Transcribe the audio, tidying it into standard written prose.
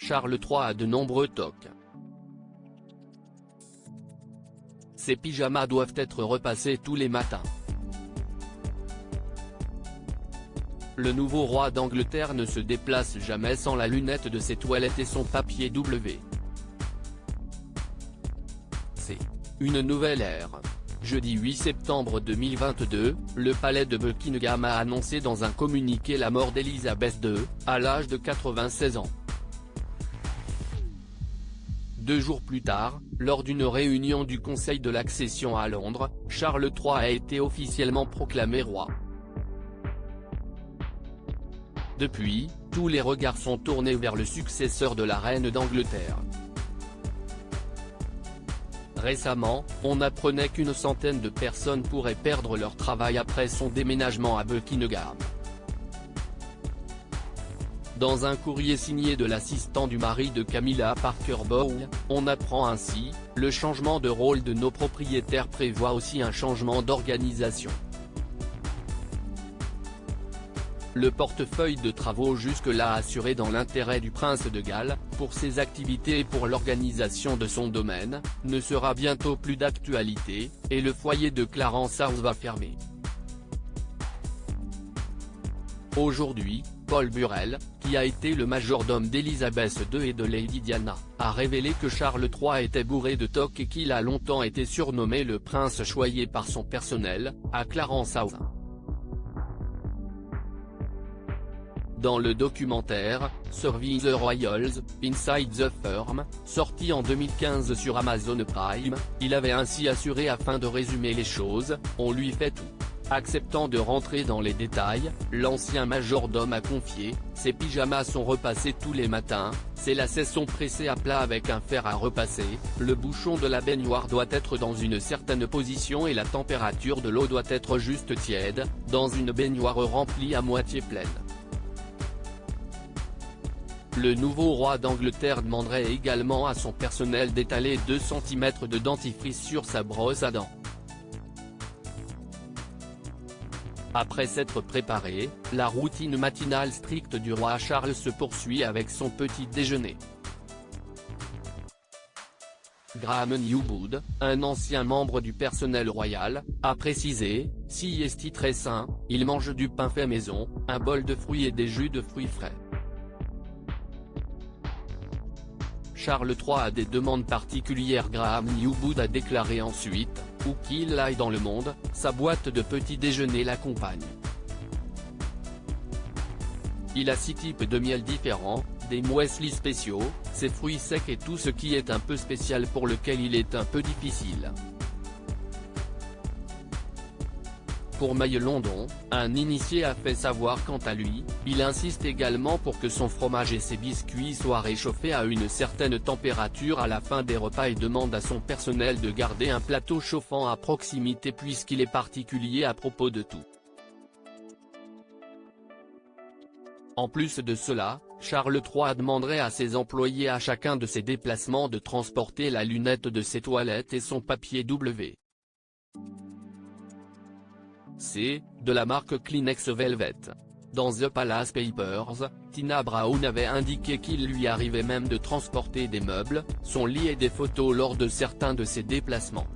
Charles III a de nombreux tocs. Ses pyjamas doivent être repassés tous les matins. Le nouveau roi d'Angleterre ne se déplace jamais sans la lunette de ses toilettes et son papier W. C'est une nouvelle ère. Jeudi 8 septembre 2022, le palais de Buckingham a annoncé dans un communiqué la mort d'Élisabeth II, à l'âge de 96 ans. 2 jours plus tard, lors d'une réunion du Conseil de l'accession à Londres, Charles III a été officiellement proclamé roi. Depuis, tous les regards sont tournés vers le successeur de la reine d'Angleterre. Récemment, on apprenait qu'une centaine de personnes pourraient perdre leur travail après son déménagement à Buckingham. Dans un courrier signé de l'assistant du mari de Camilla Parker Bowles, on apprend ainsi, le changement de rôle de nos propriétaires prévoit aussi un changement d'organisation. Le portefeuille de travaux jusque-là assuré dans l'intérêt du prince de Galles, pour ses activités et pour l'organisation de son domaine, ne sera bientôt plus d'actualité, et le foyer de Clarence House va fermer. Aujourd'hui, Paul Burrell, qui a été le majordome d'Élisabeth II et de Lady Diana, a révélé que Charles III était bourré de tocs et qu'il a longtemps été surnommé le prince choyé par son personnel, à Clarence House. Dans le documentaire, Serving the Royals, Inside the Firm, sorti en 2015 sur Amazon Prime, il avait ainsi assuré afin de résumer les choses, on lui fait tout. Acceptant de rentrer dans les détails, l'ancien majordome a confié, ses pyjamas sont repassés tous les matins, ses lacets sont pressés à plat avec un fer à repasser, le bouchon de la baignoire doit être dans une certaine position et la température de l'eau doit être juste tiède, dans une baignoire remplie à moitié pleine. Le nouveau roi d'Angleterre demanderait également à son personnel d'étaler 2 cm de dentifrice sur sa brosse à dents. Après s'être préparé, la routine matinale stricte du roi Charles se poursuit avec son petit déjeuner. Graham Newwood, un ancien membre du personnel royal, a précisé, « Si est très sain, il mange du pain fait maison, un bol de fruits et des jus de fruits frais. » Charles III a des demandes particulières. Graham Newwood a déclaré ensuite, où qu'il aille dans le monde, sa boîte de petit déjeuner l'accompagne. Il a 6 types de miel différents, des mueslis spéciaux, ses fruits secs et tout ce qui est un peu spécial pour lequel il est un peu difficile. Pour Maille London, un initié a fait savoir quant à lui, il insiste également pour que son fromage et ses biscuits soient réchauffés à une certaine température à la fin des repas et demande à son personnel de garder un plateau chauffant à proximité puisqu'il est particulier à propos de tout. En plus de cela, Charles III demanderait à ses employés à chacun de ses déplacements de transporter la lunette de ses toilettes et son papier W. C'est, de la marque Kleenex Velvet. Dans The Palace Papers, Tina Brown avait indiqué qu'il lui arrivait même de transporter des meubles, son lit et des photos lors de certains de ses déplacements.